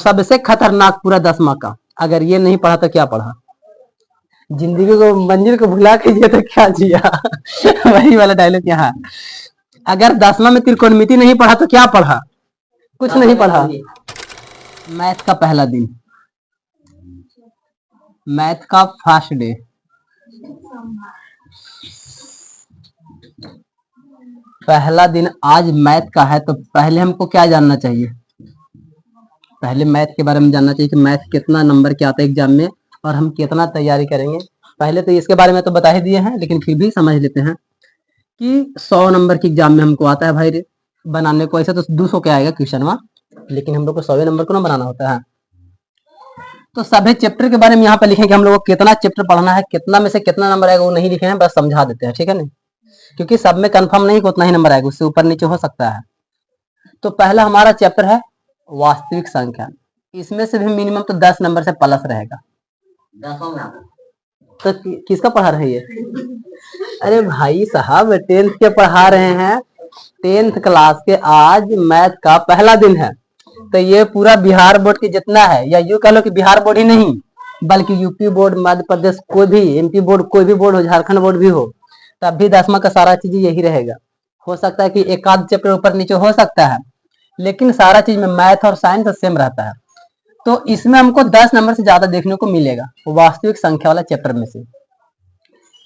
सबसे खतरनाक पूरा 10वां का, अगर ये नहीं पढ़ा तो क्या पढ़ा, जिंदगी को मंजिल को भुला के जिया तो क्या जिया वही वाला डायलॉग यहाँ। अगर 10वां में त्रिकोणमिति नहीं पढ़ा तो क्या पढ़ा, कुछ नहीं पढ़ा। मैथ का पहला दिन, मैथ का फर्स्ट डे, पहला दिन आज मैथ का है, तो पहले हमको क्या जानना चाहिए, पहले मैथ के बारे में जानना चाहिए कि मैथ कितना नंबर के आता है एग्जाम में और हम कितना तैयारी करेंगे। पहले तो इसके बारे में तो बता ही दिए हैं, लेकिन फिर भी समझ लेते हैं कि 100 नंबर की एग्जाम में हमको आता है भाई बनाने को, ऐसा तो 200 के आएगा क्वेश्चन में, लेकिन हम लोग को 100 नंबर को ना बनाना होता है। तो सभी चैप्टर के बारे में यहाँ पे लिखें कि हम लोग को कितना चैप्टर पढ़ना है, कितना में से कितना नंबर आएगा वो नहीं लिखे हैं, बस समझा देते हैं, ठीक है ना, क्योंकि सब में कंफर्म नहीं कि उतना ही नंबर आएगा, उससे ऊपर नीचे हो सकता है। तो पहला हमारा चैप्टर है वास्तविक संख्या, इसमें से भी मिनिमम तो 10 नंबर से प्लस रहेगा। तो किसका पढ़ा रहे हैं? अरे भाई साहब 10th के पढ़ा रहे हैं, 10th क्लास के आज मैथ का पहला दिन है। तो ये पूरा बिहार बोर्ड के जितना है, या यूं कह लो कि बिहार बोर्ड ही नहीं बल्कि यूपी बोर्ड, मध्य प्रदेश, कोई भी एमपी बोर्ड, कोई भी बोर्ड हो, झारखंड बोर्ड भी हो, तब भी 10वां का सारा चीज यही रहेगा। हो सकता है कि एक आध चैप्टर ऊपर नीचे हो सकता है, लेकिन सारा चीज में मैथ और साइंस सेम रहता है। तो इसमें हमको 10 नंबर से ज्यादा देखने को मिलेगा वास्तविक संख्या वाला चैप्टर में से।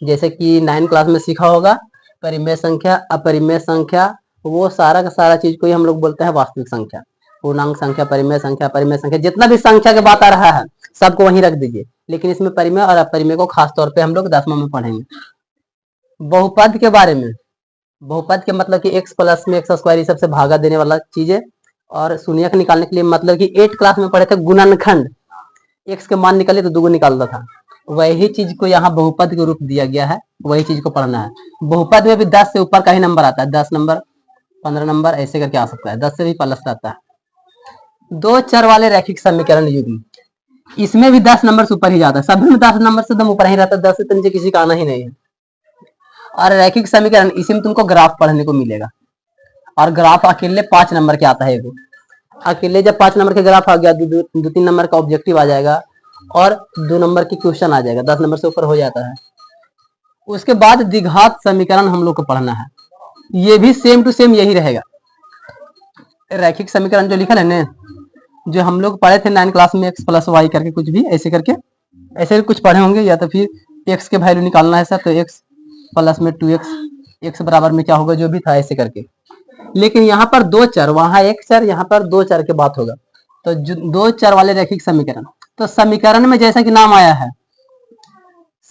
जैसे कि 9 क्लास में सीखा होगा परिमेय संख्या, अपरिमेय संख्या, वो सारा का सारा चीज को ही हम लोग बोलते हैं वास्तविक संख्या। पूर्णांक संख्या, परिमेय संख्या, अपरिमेय संख्या, जितना भी संख्या की बात आ रहा है सबको वहीं रख दीजिए, लेकिन इसमें परिमेय और अपरिमेय को खास तौर पे हम लोग 10वां में पढ़ेंगे। बहुपद के बारे में, बहुपद के मतलब कि x प्लस में x स्क्वायर, ये सबसे भागा देने वाला चीज है। और शून्यक निकालने के लिए मतलब कि 8 क्लास में पढ़े थे गुणनखंड, x के मान निकाले तो दुगुना निकालता था, वही चीज को यहाँ बहुपद के रूप दिया गया है, वही चीज को पढ़ना है। बहुपद में भी 10 से ऊपर का ही नंबर आता है, 10 नंबर, 15 नंबर, ऐसे करके आ सकता है, 10 से भी प्लस आता है। 2 चर वाले रैखिक समीकरण युग्म, इसमें भी 10 नंबर से ऊपर ही जाता है, सभी में 10 नंबर से एकदम ऊपर ही रहता है, 10 से तो नीचे किसी का आना ही नहीं है। और रैखिक समीकरण, इसी में तुमको ग्राफ पढ़ने को मिलेगा, और ग्राफ अकेले 5 नंबर के आता है। वो अकेले जब 5 नंबर के ग्राफ आ गया, 2-3 नंबर का ऑब्जेक्टिव आ जाएगा और 2 नंबर की क्वेश्चन आ जाएगा, 10 नंबर से ऊपर हो जाता है। उसके बाद द्विघात समीकरण हम लोग को पढ़ना है, ये भी सेम टू सेम यही रहेगा। रैखिक समीकरण जो लिखा है ना, जो हम लोग पढ़े थे 9 क्लास में, x प्लस वाई करके कुछ भी ऐसे करके, ऐसे कुछ पढ़े होंगे, या तो फिर x के वैल्यू निकालना है सर, तो x प्लस में 2x, x बराबर में क्या होगा, जो भी था ऐसे करके। लेकिन यहाँ पर 2 चर, वहां 1 चर, यहाँ पर 2 चर की बात होगा। तो 2 चर वाले रैखिक समीकरण, तो समीकरण में जैसा कि नाम आया है,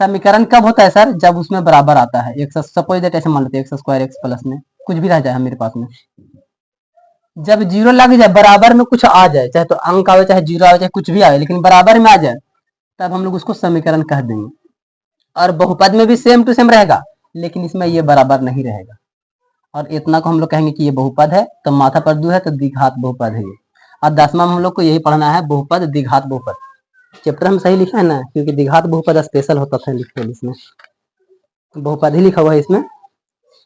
समीकरण कब होता है सर, जब उसमें बराबर आता है x, सपोज दैट ऐसे मान लेते हैं x स्क्वायर x प्लस में कुछ भी रह जाए मेरे पास में, जब 0 लग जाए, बराबर में कुछ आ जाए, चाहे तो अंक आवे, चाहे 0 आवे, चाहे कुछ भी आवे, लेकिन बराबर में आ जाए, तब हम लोग उसको समीकरण कह देंगे। और बहुपद में भी सेम टू सेम रहेगा, लेकिन इसमें ये बराबर नहीं रहेगा, और इतना को हम लोग कहेंगे कि ये बहुपद है, तो माथा पर 2 है तो द्विघात बहुपद है ये। और 10वां में हम लोग को यही पढ़ना है, बहुपद, द्विघात बहुपद। चैप्टर हम सही लिखा है ना, क्योंकि द्विघात बहुपद स्पेशल होता था लिखते हैं, इसमें बहुपद ही लिखा हुआ है, इसमें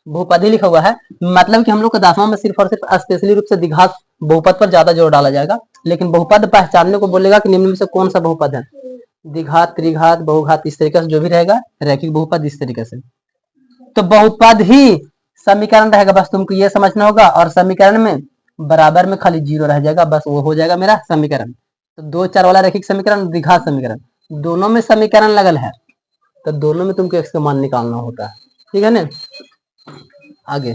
बहुपद ही लिखा हुआ है, मतलब कि हम लोग को 10वां में सिर्फ और सिर्फ स्पेशली रूप से द्विघात बहुपद पर ज्यादा जोर डाला जाएगा। लेकिन बहुपद पहचानने को बोलेगा कि निम्न में से कौन सा बहुपद है, द्विघात, त्रिघात, बहुघात, इस तरीके से जो भी रहेगा, रैखिक बहुपद इस तरीके से। तो बहुपद ही समीकरण रहेगा, बस तुमको ये समझना होगा। और समीकरण में बराबर में खाली 0 रह जाएगा, बस वो हो जाएगा मेरा समीकरण। तो 2 चर वाला रैखिक समीकरण, द्विघात समीकरण, दोनों में समीकरण लगल है, तो दोनों में तुमको x का मान निकालना होता है, ठीक है ना। आगे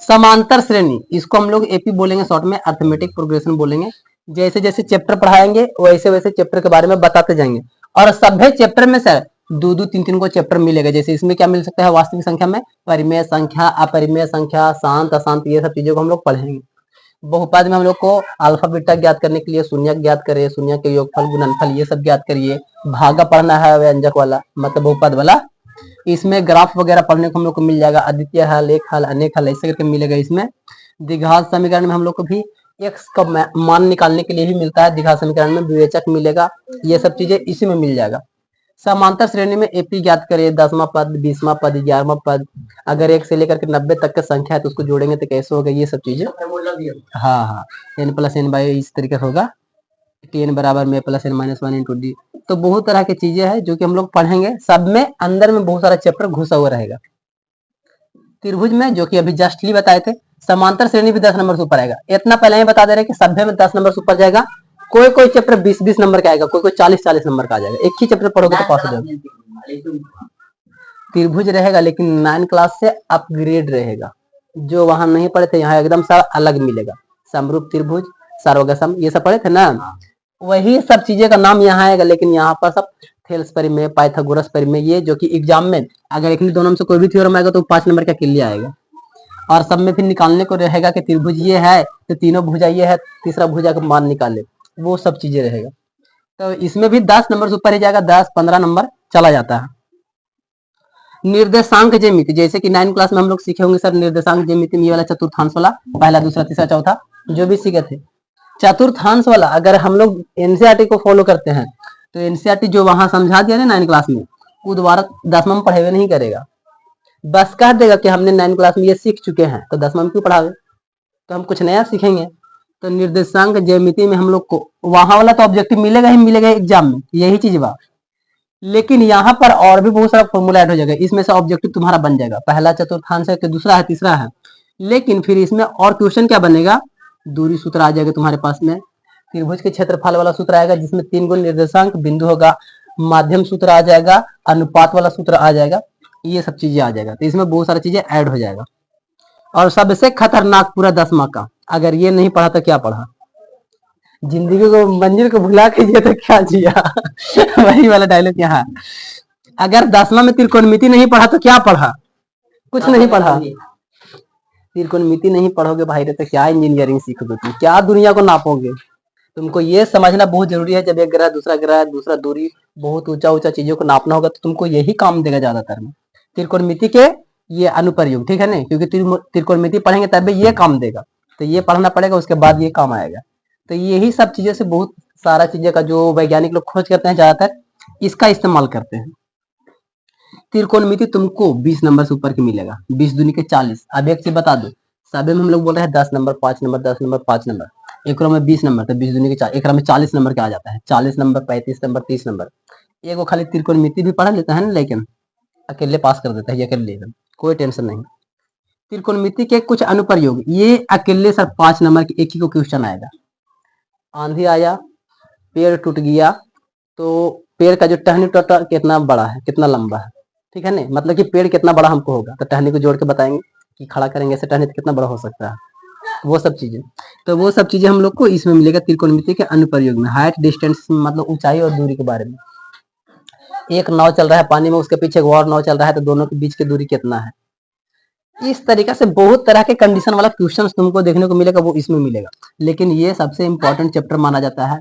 समांतर श्रेणी, इसको हम लोग एपी बोलेंगे, शॉर्ट में अर्थमेटिक प्रोग्रेशन बोलेंगे। जैसे जैसे चैप्टर पढ़ाएंगे वैसे वैसे चैप्टर के बारे में बताते जाएंगे। और सभी चैप्टर में सर 2-2, 3-3 को चैप्टर मिलेगा। जैसे इसमें क्या मिल सकता है, वास्तविक संख्या में परिमेय संख्या, अपरिमेय संख्या, शांत अशांत, ये सब चीजों को हम लोग पढ़ेंगे। बहुपद में हम लोग को अल्फा बीटा ज्ञात करने के लिए शून्यक ज्ञात करिए, शून्य के योगफल, गुणनफल, ये सब ज्ञात करिए। भागा पढ़ना है व्यंजक वाला, मतलब बहुपद वाला। इसमें ग्राफ वगैरह पढ़ने को हम लोग को मिल जाएगा, अद्वितीय हल, एक हल, अनेक हल, ऐसे करके मिलेगा। इसमें द्विघात समीकरण में हम लोग को भी x का मान निकालने के लिए ही मिलता है, द्विघात समीकरण में विवेचक मिलेगा, ये सब चीजें इसी में मिल जाएगा। समांतर श्रेणी में एपी ज्ञात करिए, 10वां पद, 20वां पद, 11वां पद, अगर 1 से लेकर के 90 तक का संख्या है तो उसको जोड़ेंगे तो कैसे होगा, ये सब चीजें। हाँ हाँ, n + n/, इस तरीके से होगा। टेन बराबर में plus n minus one into d. तो बहुत तरह की चीजें हैं जो कि हम लोग पढ़ेंगे, सब में अंदर में बहुत सारा चैप्टर घुसा हुआ रहेगा। त्रिभुज में जो कि अभी जस्टली बताए थे, समांतर श्रेणी भी 10 नंबर से ऊपर आएगा। इतना पहले ही बता दे रहे कि सभ्य में 10 नंबर से ऊपर जाएगा। कोई कोई चैप्टर 20-20 नंबर का आएगा, कोई कोई 40-40 नंबर का आ जाएगा। एक ही चैप्टर पढ़ोगे तो पास हो जाएगा। त्रिभुज रहेगा लेकिन 9 क्लास से अपग्रेड रहेगा। जो वहां नहीं पढ़े थे यहाँ एकदम सब अलग मिलेगा। समरूप त्रिभुज, सर्वगसम, ये सब पढ़े थे ना, वही सब चीजें का नाम यहाँ आएगा। लेकिन यहाँ पर सब थेल्स परिमेय, पाइथागोरस परिमेय, ये जो कि एग्जाम में अगर एक दोनों में से कोई भी थ्योरम आएगा तो 5 नंबर का क्लियर आएगा। और सब में फिर निकालने को रहेगा कि त्रिभुज ये है तो तीनों भुजा ये है, तीसरा भुजा का मान निकाले, वो सब चीजें रहेगा। तो इसमें भी 10 नंबर से ऊपर ही जाएगा, 10-15 नंबर चला जाता है। निर्देशांक ज्यामिति, जैसे कि 9 क्लास में हम लोग सीखे होंगे सर, निर्देशांक ज्यामिति में ये वाला चतुर्थांश वाला, पहला दूसरा तीसरा चौथा जो भी सीखे थे, चतुर्थांश वाला अगर हम लोग एनसीईआरटी को फॉलो करते हैं तो एनसीईआरटी जो वहां समझा दिया ना 9 क्लास में, वो दोबारा 10वां में पढ़े हुए नहीं करेगा। बस कह देगा कि हमने 9 क्लास में ये सीख चुके हैं, तो 10वां में क्यों पढ़ावे, तो हम कुछ नया सीखेंगे। तो निर्देशांक ज्यामिति में हम लोग को वहां वाला तो ऑब्जेक्टिव मिलेगा ही मिलेगा एग्जाम में, यही चीज बा। लेकिन यहाँ पर और भी बहुत सारा फॉर्मूला ऐड हो जाएगा, इसमें से ऑब्जेक्टिव तुम्हारा बन जाएगा। पहला चतुर्थांश है कि दूसरा है तीसरा है, लेकिन फिर इसमें और क्वेश्चन क्या बनेगा, दूरी सूत्र आ जाएगा तुम्हारे पास में, त्रिभुज के क्षेत्रफल वाला सूत्र आएगा जिसमें 3 गुण निर्देशांक बिंदु होगा, माध्यम सूत्र आ जाएगा, अनुपात वाला सूत्र आ जाएगा, ये सब चीजें आ जाएगा। तो इसमें बहुत सारी चीजें ऐड हो जाएगा। और सबसे खतरनाक पूरा 10वां का, अगर ये नहीं पढ़ा तो क्या पढ़ा, जिंदगी को मंजिल को भुला के जिया तो क्या जिया वही वाला डायलॉग यहाँ। अगर 10वां में त्रिकोणमिति नहीं पढ़ा तो क्या पढ़ा, कुछ नहीं पढ़ा। त्रिकोणमिति नहीं पढ़ोगे भाई तो क्या इंजीनियरिंग सीखोगे तुम, क्या दुनिया को नापोगे। तुमको ये समझना बहुत जरूरी है, जब एक ग्रह दूसरा दूरी, बहुत ऊंचा ऊंचा चीजों को नापना होगा तो तुमको यही काम देगा ज्यादातर में, त्रिकोणमिति के ये अनुप्रयोग, ठीक है ना, क्योंकि त्रिकोणमिति पढ़ेंगे तभी ये काम देगा। तो ये पढ़ना पड़ेगा, उसके बाद ये काम आएगा। तो यही सब चीजें से बहुत सारा चीजें का जो वैज्ञानिक लोग खोज करते हैं ज्यादातर इसका इस्तेमाल करते हैं। त्रिकोणमिति तुमको 20 नंबर से ऊपर की मिलेगा, 20 दूनी के 40। अब एक चीज बता दो, सभी में हम लोग बोल रहे हैं 10 नंबर 5 नंबर 10 नंबर 5 नंबर, एक में 20 नंबर, तो 20 दूनी के 4, एक में 40 नंबर का आ जाता है, 40 नंबर 35 नंबर 30 नंबर। एक वो खाली त्रिकोणमिति भी पढ़ा लेता है ना, लेकिन अकेले पास कर देता है, ये अकेले लेगा, कोई टेंशन नहीं। त्रिकोणमिति के कुछ अनुप्रयोग, ये अकेले सर 5 नंबर के एक ही को क्वेश्चन आएगा। आंधी आया, पेड़ टूट गया, तो पेड़ का जो टहनी टोटा कितना बड़ा है कितना लंबा है, ठीक है ना, मतलब कि पेड़ कितना बड़ा हमको होगा, तो टहनी को जोड़ के बताएंगे कि खड़ा करेंगे ऐसे टहनी तो कितना बड़ा हो सकता है, वो सब चीजें। तो वो सब चीजें हम लोग को इसमें मिलेगा त्रिकोणमिति के अनुप्रयोग में। हाइट डिस्टेंस मतलब ऊंचाई और दूरी के बारे में, एक नाव चल रहा है पानी में, उसके पीछे एक और नाव चल रहा है, तो दोनों के बीच की दूरी कितना है। इस तरीके से बहुत तरह के कंडीशन वाला क्वेश्चन तुमको देखने को मिलेगा, वो इसमें मिलेगा। लेकिन ये सबसे इंपॉर्टेंट चैप्टर माना जाता है।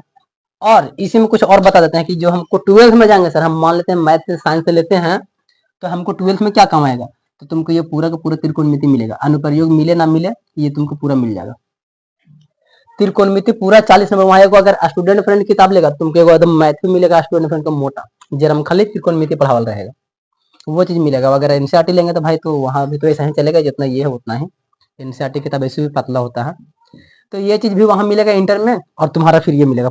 और इसी में कुछ और बता देते हैं कि जो हमको 12th में जाएंगे सर, हम मान लेते हैं मैथ से साइंस से लेते हैं, तो हमको 12th में क्या काम आएगा, तो तुमको ये पूरा का पूरा त्रिकोणमिति मिलेगा। अनुप्रयोग मिले ना मिले ये तुमको पूरा मिल जाएगा। त्रिकोणमिति पूरा 40 नंबर वहां अगर स्टूडेंट फ्रेंड किताब लेगा तुमको एकदम मैथ भी मिलेगा, स्टूडेंट फ्रेंड का मोटा जरम खाली त्रिकोणमिति पढ़ावल रहेगा, वो चीज मिलेगा। अगर एनसीईआरटी लेंगे तो भाई तो वहां भी तो ऐसा ही चलेगा, जितना ये है उतना ही। एनसीईआरटी किताब ऐसे भी पतला होता है, तो ये चीज भी वहां मिलेगा इंटर में। और तुम्हारा फिर ये मिलेगा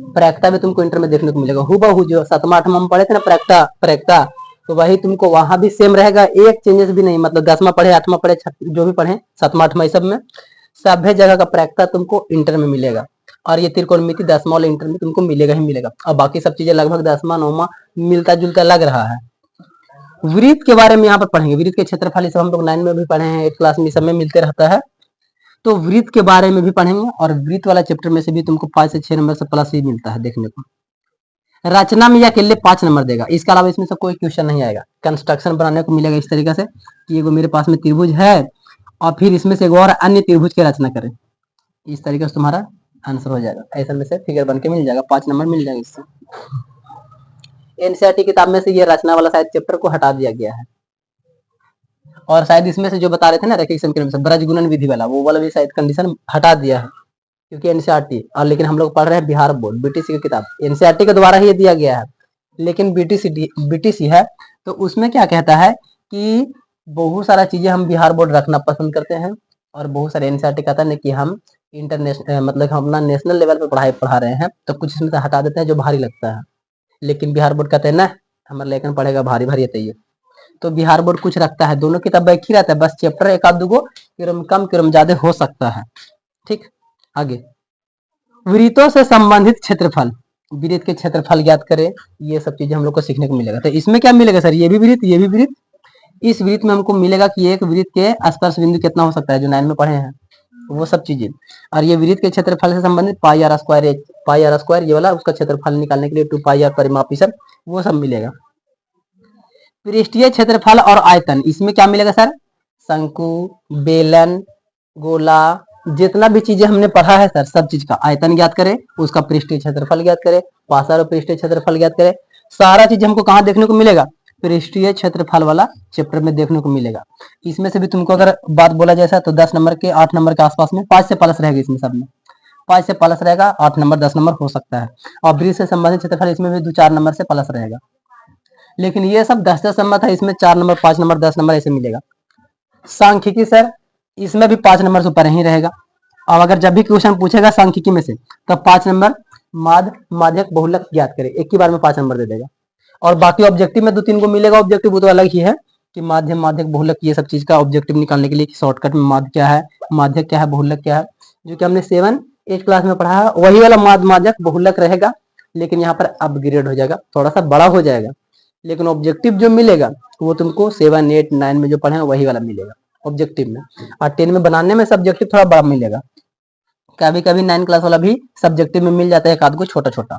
प्रैक्टा भी तुमको इंटर में देखने को मिलेगा, हूबहू जो 7वां 8वां में पढ़े थे ना प्रैक्टा, तो वही तुमको वहां भी सेम रहेगा, एक चेंजेस भी नहीं। मतलब 10वां पढ़े 8वां पढ़े जो भी पढ़े 7वां 8वां सब में सभी जगह का प्रैक्टा तुमको इंटर में मिलेगा। और ये त्रिकोणमिति 10वां वाले इंटर में तुमको मिलेगा ही मिलेगा। और बाकी सब चीजें लगभग 10वां 9वां मिलता जुलता लग रहा है। वृत्त के बारे में यहाँ पर पढ़ेंगे, वृत्त के क्षेत्रफल सब हम लोग 9 में भी पढ़े हैं, 8 क्लास में सब में मिलते रहता है, तो वृत्त के बारे में भी पढ़ेंगे। और वृत्त वाला चैप्टर में से भी तुमको 5 से 6 नंबर से प्लस ही मिलता है देखने को। रचना में या अकेले 5 नंबर देगा, इसके अलावा इसमें से कोई क्वेश्चन नहीं आएगा। कंस्ट्रक्शन बनाने को मिलेगा इस तरीके से कि ये मेरे पास में त्रिभुज है और फिर इसमें से एक और अन्य त्रिभुज की रचना करें, इस तरीके से तुम्हारा आंसर हो जाएगा। ऐसा में से फिगर बन के मिल जाएगा, 5 नंबर मिल जाएगा इससे। एनसीईआरटी किताब में से ये रचना वाला शायद चैप्टर को हटा दिया गया है, और शायद इसमें से जो बता रहे थे ना रैखिक समीकरण से ब्रज गुणन विधि वाला, वो वाला भी शायद कंडीशन हटा दिया है, क्योंकि एनसीईआरटी और लेकिन हम लोग पढ़ रहे हैं बिहार बोर्ड बीटीसी की किताब, एनसीईआरटी के द्वारा ही दिया गया है। लेकिन बीटीसी है तो उसमें क्या कहता है कि बहुत सारा चीजें हम बिहार बोर्ड रखना पसंद करते हैं, और बहुत सारे एनसीईआरटी कहता है कि हम इंटरनेशनल मतलब हम अपना नेशनल लेवल पे पढ़ा रहे हैं तो कुछ इसमें से हटा देते हैं जो भारी लगता है, लेकिन बिहार बोर्ड कहते हैं ना हमारे लेकिन पढ़ेगा भारी भारी चाहिए, तो बिहार बोर्ड कुछ रखता है, दोनों किताब एक ही रहता है, बस चैप्टर एक आध दो कम ज्यादा हो सकता है। ठीक, आगे वृत्तों से संबंधित क्षेत्रफल, वृत्त के क्षेत्रफल ज्ञात करें, ये सब चीजें हम लोग को सीखने को मिलेगा। तो इसमें क्या मिलेगा सर, ये भी वृत्त, ये भी वृत्त, इस वृत्त में हमको मिलेगा कि एक वृत्त के स्पर्श बिंदु कितना हो सकता है, जो 9 में पढ़े हैं वो सब चीजें, और ये वृत्त के क्षेत्रफल से संबंधित पाई आर स्क्वायर ये वाला उसका क्षेत्रफल निकालने के लिए 2 पाई आर परिमापी सर वो सब मिलेगा। पृष्ठीय क्षेत्रफल और आयतन, इसमें क्या मिलेगा सर, शंकु, बेलन, गोला, जितना भी चीजें हमने पढ़ा है सर सब चीज का आयतन ज्ञात करें, उसका पृष्ठीय क्षेत्रफल ज्ञात करें, पासा पृष्ठीय क्षेत्रफल ज्ञात करें, सारा चीज हमको कहाँ देखने को मिलेगा, पृष्ठीय क्षेत्रफल वाला चैप्टर में देखने को मिलेगा। इसमें से भी तुमको अगर बात बोला जैसा तो 10 नंबर के 8 नंबर के आसपास में 5 से प्लस रहेगा, इसमें सब में 5 से प्लस रहेगा, 8 नंबर 10 नंबर हो सकता है, और वृत्त से संबंधित क्षेत्रफल इसमें भी 2-4 नंबर से प्लस रहेगा, लेकिन ये सब 10-10 नंबर था, इसमें 4 नंबर 5 नंबर 10 नंबर ऐसे मिलेगा। सांख्यिकी सर इसमें भी 5 नंबर से ऊपर ही रहेगा, अब अगर जब भी क्वेश्चन पूछेगा सांख्यिकी में से तो 5 नंबर माध्यक बहुलक ज्ञात करें, एक ही बार में 5 नंबर दे देगा, और बाकी ऑब्जेक्टिव में 2-3 को मिलेगा, ऑब्जेक्टिव वो तो अलग ही है कि माध्यम माध्यक बहुलक ये सब चीज का ऑब्जेक्टिव निकालने के लिए शॉर्टकट में माध्य क्या है, माध्यक क्या है, बहुलक क्या है, जो कि हमने 7-8 क्लास में पढ़ा है वही वाला माध्यक बहुलक रहेगा, लेकिन यहाँ पर अपग्रेड हो जाएगा, थोड़ा सा बड़ा हो जाएगा, लेकिन ऑब्जेक्टिव जो मिलेगा वो तुमको 7, 8, 9 में जो पढ़े हैं वही वाला मिलेगा ऑब्जेक्टिव में, और 10 में बनाने में सब्जेक्टिव थोड़ा बड़ा मिलेगा, कभी कभी 9 क्लास वाला भी सब्जेक्टिव में मिल जाता है एक आध को छोटा छोटा।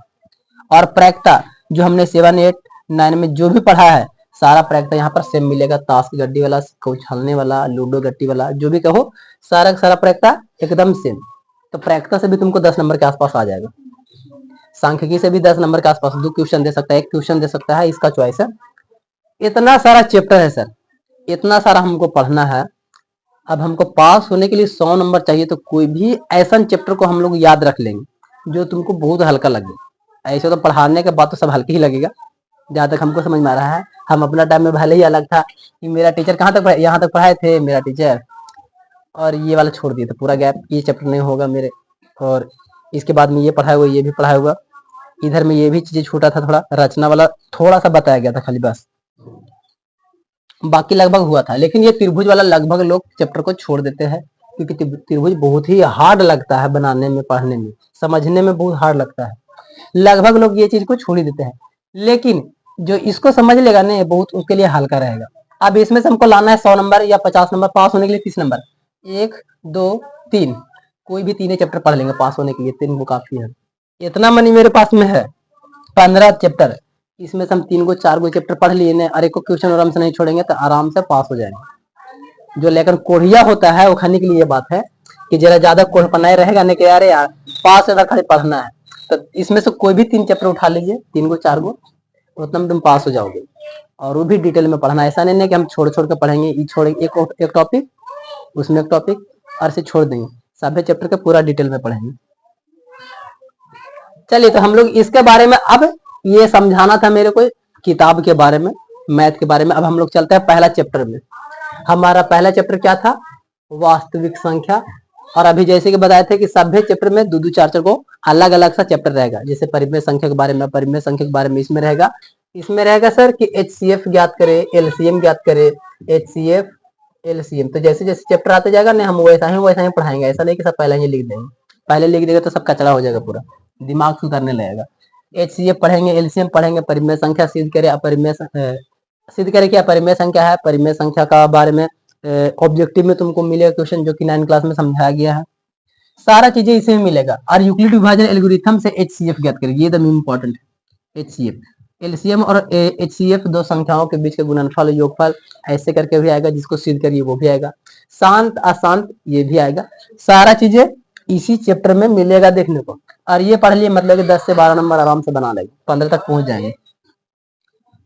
और प्रैक्टा जो हमने 7, 8, 9 में जो भी पढ़ा है सारा प्रैक्टा यहाँ पर सेम मिलेगा, ताश की गड्डी वाला, उछलने वाला, लूडो गट्टी वाला, जो भी कहो सारा सारा प्रैक्टा एकदम सेम, तो प्रैक्टा से भी तुमको 10 नंबर के आसपास आ जाएगा, सांख्यिकी से भी 10 नंबर के आसपास 2 क्वेश्चन दे सकता है, 1 क्वेश्चन दे सकता है, इसका चॉइस है। इतना सारा चैप्टर है सर, इतना सारा हमको पढ़ना है, अब हमको पास होने के लिए 100 नंबर चाहिए, तो कोई भी ऐसा चैप्टर को हम लोग याद रख लेंगे जो तुमको बहुत हल्का लगे, ऐसे तो पढ़ाने के बाद तो सब हल्के ही लगेगा, जहां तक हमको समझ में आ रहा है। हम अपना टाइम में भले ही अलग था कि मेरा टीचर कहाँ तक यहाँ तक पढ़ाए थे मेरा टीचर, और ये वाला छोड़ दिया था पूरा गैप, ये चैप्टर नहीं होगा मेरे, और इसके बाद में ये पढ़ाया हुआ, ये भी पढ़ाया हुआ, इधर में ये भी चीजें छूटा था, थोड़ा रचना वाला थोड़ा सा बताया गया था खाली बस, बाकी लगभग हुआ था। लेकिन ये त्रिभुज वाला लगभग लोग चैप्टर को छोड़ देते हैं, क्योंकि त्रिभुज बहुत ही हार्ड लगता है बनाने में, पढ़ने में, समझने में बहुत हार्ड लगता है, लगभग लोग ये चीज को छोड़ ही देते हैं, लेकिन जो इसको समझ लेगा ना बहुत उसके लिए हल्का रहेगा। अब इसमें से हमको लाना है 100 नंबर या 50 नंबर, पास होने के लिए 30 नंबर, 1, 2, 3, कोई भी 3 चैप्टर पढ़ लेंगे पास होने के लिए, 3 को काफी है, इतना मनी मेरे पास में है, 15 चैप्टर, इसमें से हम 3 को 4 को चैप्टर पढ़ लिए ना, और एक को क्वेश्चन आराम से नहीं छोड़ेंगे तो आराम से पास हो जाएंगे। जो लेकिन कोढ़िया होता है वो खाने के लिए ये बात है कि जरा ज्यादा कोढ़पनाए रहेगा नहीं कि यार यार पास अगर खाली पढ़ना है, तो इसमें से कोई भी 3 चैप्टर उठा लीजिए, 3 को 4 को, उतना में तुम पास हो जाओगे, और वो भी डिटेल में पढ़ना, ऐसा नहीं है कि हम छोड़ छोड़ के पढ़ेंगे, ये छोड़ेंगे एक टॉपिक उसमें एक टॉपिक और से छोड़ देंगे, सभी चैप्टर का पूरा डिटेल में पढ़ेंगे। चलिए, तो हम लोग इसके बारे में अब ये समझाना था मेरे को किताब के बारे में, मैथ के बारे में। अब हम लोग चलते हैं पहला चैप्टर में। हमारा पहला चैप्टर क्या था, वास्तविक संख्या, और अभी जैसे कि बताए थे कि सभ्य चैप्टर में 2-2 4-4 को अलग अलग सा चैप्टर रहेगा, जैसे परिमेय संख्या के बारे में, परिमेय संख्या के बारे में इसमें रहेगा सर कि HCF ज्ञात करे, LCM ज्ञात करे, HCF LCM, तो जैसे जैसे चैप्टर आते जाएगा ना हम वैसा ही पढ़ाएंगे, ऐसा नहीं कि सब पहले ही लिख देंगे, पहले लिख देगा तो सब कचरा हो जाएगा, पूरा दिमाग से उतरने लगेगा। HCF पढ़ेंगे, LCM पढ़ेंगे, परिमेय संख्या सिद्ध करे, अपरिमेय सिद्ध करे क्या परिमेय संख्या है, परिमेय संख्या का बारे में ऑब्जेक्टिव में तुमको मिलेगा क्वेश्चन, जो कि 9 क्लास में समझाया गया है, सारा चीजें इसी में मिलेगा। और यूक्लिड विभाजन एल्गोरिथम से HCF ज्ञात करें, ये द इम्पोर्टेंट है। HCF, LCM और HCF दो संख्याओं के बीच के गुणनफल योगफल ऐसे करके भी आएगा, जिसको सिद्ध करिए वो भी आएगा, शांत अशांत ये भी आएगा, सारा चीजें इसी चैप्टर में मिलेगा देखने को। और ये पढ़ लिए मतलब कि 10 से 12 नंबर आराम से बना लेंगे, 15 तक पहुंच जाएंगे।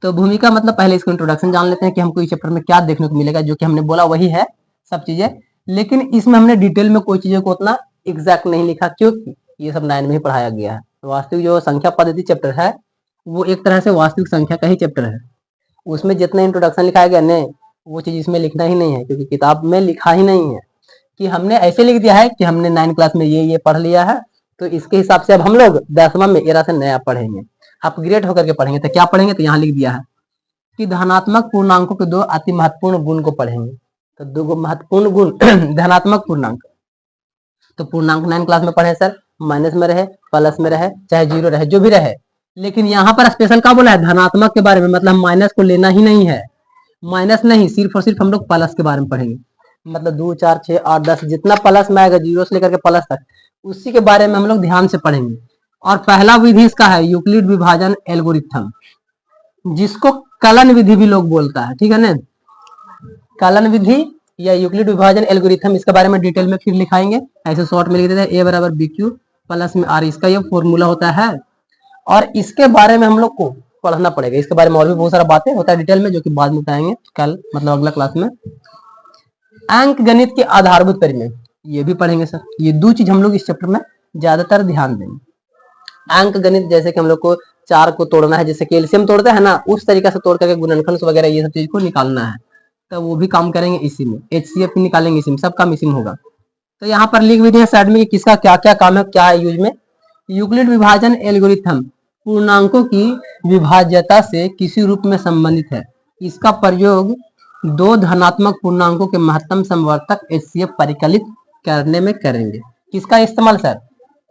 तो भूमिका मतलब पहले इसको इंट्रोडक्शन जान लेते हैं कि हमको इस चैप्टर में क्या देखने को मिलेगा, जो कि हमने बोला वही है सब चीजें, लेकिन इसमें हमने डिटेल में कोई चीजों को उतना एग्जैक्ट नहीं लिखा, क्योंकि ये सब 9 में ही पढ़ाया गया है। वास्तविक जो संख्या पद्धति चैप्टर है वो एक तरह से वास्तविक संख्या का ही चैप्टर है, उसमें जितना इंट्रोडक्शन लिखाया गया ना वो चीज इसमें लिखना ही नहीं है, क्योंकि किताब में लिखा ही नहीं है, कि हमने ऐसे लिख दिया है कि हमने 9 क्लास में ये पढ़ लिया है, तो इसके हिसाब से अब हम लोग 10वां में एरा से नया पढ़ेंगे, अपग्रेड होकर के पढ़ेंगे। तो क्या पढ़ेंगे, तो यहाँ लिख दिया है कि धनात्मक पूर्णांकों के 2 अति महत्वपूर्ण गुण को पढ़ेंगे। तो 2 महत्वपूर्ण गुण धनात्मक पूर्णांक, तो पूर्णांक 9 क्लास में पढ़े सर, माइनस में रहे, प्लस में रहे, चाहे जीरो रहे, जो भी रहे, लेकिन यहाँ पर स्पेशल क्या बोला है, धनात्मक के बारे में, मतलब माइनस को लेना ही नहीं है, माइनस नहीं, सिर्फ और सिर्फ हम लोग प्लस के बारे में पढ़ेंगे। मतलब 2 4 6 8 10 जितना प्लस में आएगा, जीरो से लेकर के प्लस तक, उसी के बारे में हम लोग ध्यान से पढ़ेंगे। और पहला विधि इसका है यूक्लिड विभाजन एल्गोरिथम, जिसको कलन विधि भी लोग बोलता है, ठीक है ना। कलन विधि या यूक्लिड विभाजन एल्गोरिथम, इसके बारे में डिटेल में फिर लिखाएंगे। ऐसे शॉर्ट में लिख देते हैं ए बराबर बी क्यू प्लस में आर, इसका ये फॉर्मूला होता है। और इसके बारे में हम लोग को पढ़ना पड़ेगा, इसके बारे में और भी बहुत सारा बातें होता है डिटेल में, जो कि बाद में बताएंगे कल, मतलब अगला क्लास में। अंक गणित के आधारभूत परिमेय, ये भी पढ़ेंगे सर। ये 2 चीज हम लोग इस चैप्टर में ज्यादातर ध्यान देंगे। अंक गणित, जैसे कि हम लोग को 4 को तोड़ना है, जैसे कैल्शियम तोड़ते हैं ना, उस तरीके से तोड़ करके गुणनखंड वगैरह ये सब चीज को निकालना है, तो वो भी काम करेंगे इसी में। HCF निकालेंगे इसी में, सब काम इसी में होगा। तो यहाँ पर लिख भी दिए साइड में कि किसका क्या क्या काम है, क्या है यूज में। यूक्लिड विभाजन एल्गोरिथम पूर्णांकों की विभाज्यता से किसी रूप में संबंधित है। इसका प्रयोग 2 धनात्मक पूर्णांकों के महत्तम समवर्तक HCF परिकलित करने में करेंगे। किसका इस्तेमाल सर,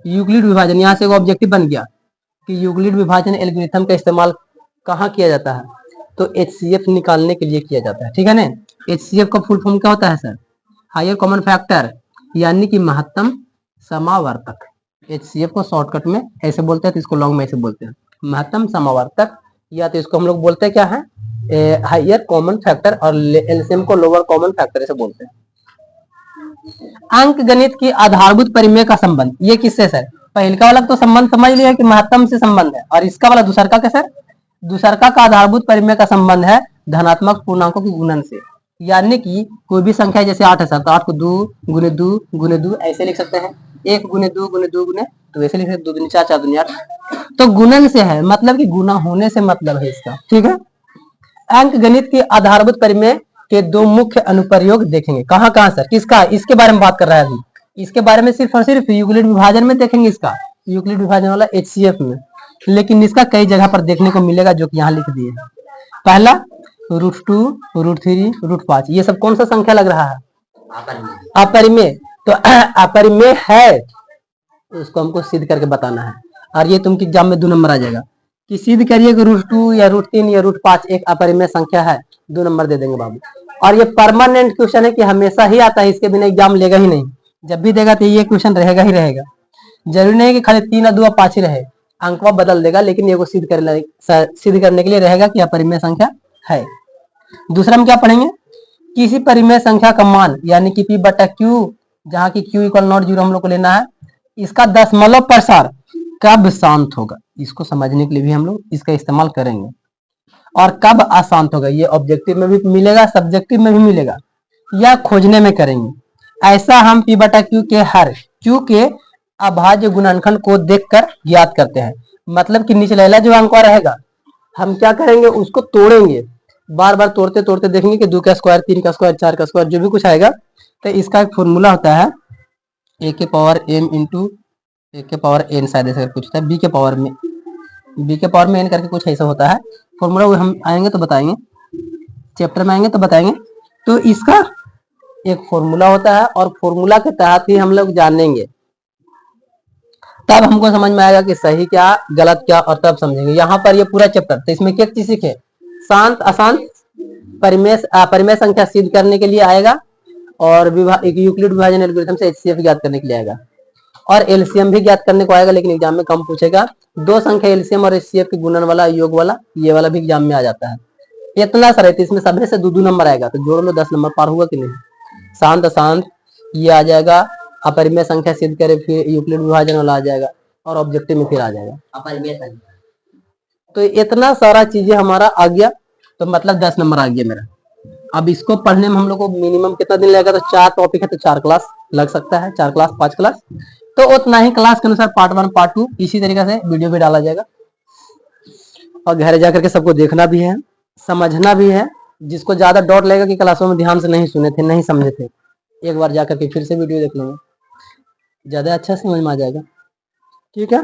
यूक्लिड विभाजन। यहाँ से एक ऑब्जेक्टिव बन गया कि यूक्लिड विभाजन एल्गोरिथम का इस्तेमाल कहाँ किया जाता है, तो HCF निकालने के लिए किया जाता है, ठीक है ना। HCF का फुल फॉर्म क्या होता है सर, हायर कॉमन फैक्टर, यानी कि महत्तम समावर्तक। HCF को शॉर्टकट में ऐसे बोलते हैं, तो इसको लॉन्ग में ऐसे बोलते हैं महत्तम समावर्तक, या तो इसको हम लोग बोलते हैं क्या है, हायर कॉमन फैक्टर, और एलसीएम को लोअर कॉमन फैक्टर ऐसे बोलते हैं। अंक गणित की आधारभूत परिमेय का संबंध, ये किससे सर, पहलका वाला तो संबंध समझ लिया कि महत्तम से संबंध है, और इसका वाला दूसरका का सर, दूसरका का आधारभूत परिमेय का संबंध है धनात्मक पूर्णांकों के गुणन से। यानी कि कोई भी संख्या जैसे 8 है सर, तो 8 को 2 गुने 2 गुने 2 ऐसे लिख सकते हैं, 1 गुने 2 गुने 2 गुने, तो ऐसे लिख सकते 2 दूनी 4 4 दूनी 8, तो गुणन से है, मतलब कि गुना होने से मतलब है इसका, ठीक है। अंक गणित की आधारभूत परिमेय के 2 मुख्य अनुप्रयोग देखेंगे। कहाँ कहाँ सर, किसका, इसके बारे में बात कर रहा है अभी। इसके बारे में सिर्फ और सिर्फ यूक्लिड विभाजन में देखेंगे, इसका यूक्लिड विभाजन वाला HCF में, लेकिन इसका कई जगह पर देखने को मिलेगा, जो कि यहाँ लिख दिए। पहला √2 √3 √5, ये सब कौन सा संख्या लग रहा है, अपरिमेय। तो अपरिमेय है, उसको हमको सिद्ध करके बताना है, और ये तुमके एग्जाम में 2 नंबर आ जाएगा कि सिद्ध करिए कि √2 या √3 या √5 एक अपरिमेय संख्या है, 2 नंबर दे देंगे बाबू। और ये परमानेंट क्वेश्चन है कि हमेशा ही आता है, इसके बिना एग्जाम लेगा ही नहीं, जब भी देगा तो ये क्वेश्चन रहेगा ही रहेगा। जरूरी नहीं कि खाली 3 या 2 या 5 ही रहे, अंकवा बदल देगा, लेकिन ये को सिद्ध करने के लिए रहेगा कि अपरिमेय संख्या है। दूसरा हम क्या पढ़ेंगे, किसी परिमेय संख्या का मान, यानी कि P बटा Q, जहाँ की Q = नॉट 0 हम लोग को लेना है, इसका दशमलव प्रसार कब शांत होगा, इसको समझने के लिए भी हम लोग इसका इस्तेमाल करेंगे। और कब अशांत होगा, ये ऑब्जेक्टिव में भी मिलेगा, सब्जेक्टिव में भी मिलेगा, या खोजने में करेंगे। ऐसा हम P बटा Q के हर Q के अभाज्य गुणनखंड को देखकर ज्ञात करते हैं। मतलब कि निचला जो अंक रहेगा, हम क्या करेंगे, उसको तोड़ेंगे, बार बार तोड़ते तोड़ते देखेंगे कि 2 का स्क्वायर, 3 का स्क्वायर, 4 का स्क्वायर, जो भी कुछ आएगा। तो इसका एक फॉर्मूला होता है a के पावर m इंटू a के पावर n, शायद ऐसा कुछ होता है, b के पावर में n करके कुछ ऐसा होता है फॉर्मूला। वो हम आएंगे तो बताएंगे, चैप्टर में आएंगे तो बताएंगे। तो इसका एक फॉर्मूला होता है, और फॉर्मूला के तहत ही हम लोग जानेंगे, तब हमको समझ में आएगा कि सही क्या गलत क्या, और तब समझेंगे। यहाँ पर ये पूरा चैप्टर, तो इसमें क्या चीज सीखे, शांत अशांत परिमेय संख्या सिद्ध करने के लिए आएगा, और एक यूक्लिड विभाजन एल्गोरिथम से HCF ज्ञात करने के लिए आएगा, और LCM भी ज्ञात करने को आएगा, लेकिन एग्जाम में कम पूछेगा। 2 संख्या LCM और HCF के गुणन वाला, योग वाला, ये वाला भी एग्जाम में आ जाता है। इतना सारा, तो इसमें सभी से 2 नंबर आएगा, तो जोड़ लो 10 नंबर पार हुआ कि नहीं। शांत अशांत ये आ जाएगा, अपरिमेय संख्या सिद्ध करे फिर यूक्लिड विभाजन वाला आ जाएगा, और ऑब्जेक्टिव में फिर आ जाएगा अपरिमेय संख्या। तो इतना सारा चीजें हमारा आ गया, तो मतलब 10 नंबर आ गया मेरा। अब इसको पढ़ने में हम लोग को मिनिमम कितना दिन लगेगा, तो 4 टॉपिक है, तो 4 क्लास लग सकता है, 4 क्लास 5 क्लास, तो उतना ही क्लास के अनुसार पार्ट 1 पार्ट 2 इसी तरीके से वीडियो भी डाला जाएगा। और घर जाकर के सबको देखना भी है, समझना भी है। जिसको ज्यादा डाउट लगेगा कि क्लासों में ध्यान से नहीं सुने थे, नहीं समझे थे, एक बार जा करके फिर से वीडियो देख लेंगे, ज़्यादा अच्छा समझ में आ जाएगा। ठीक है।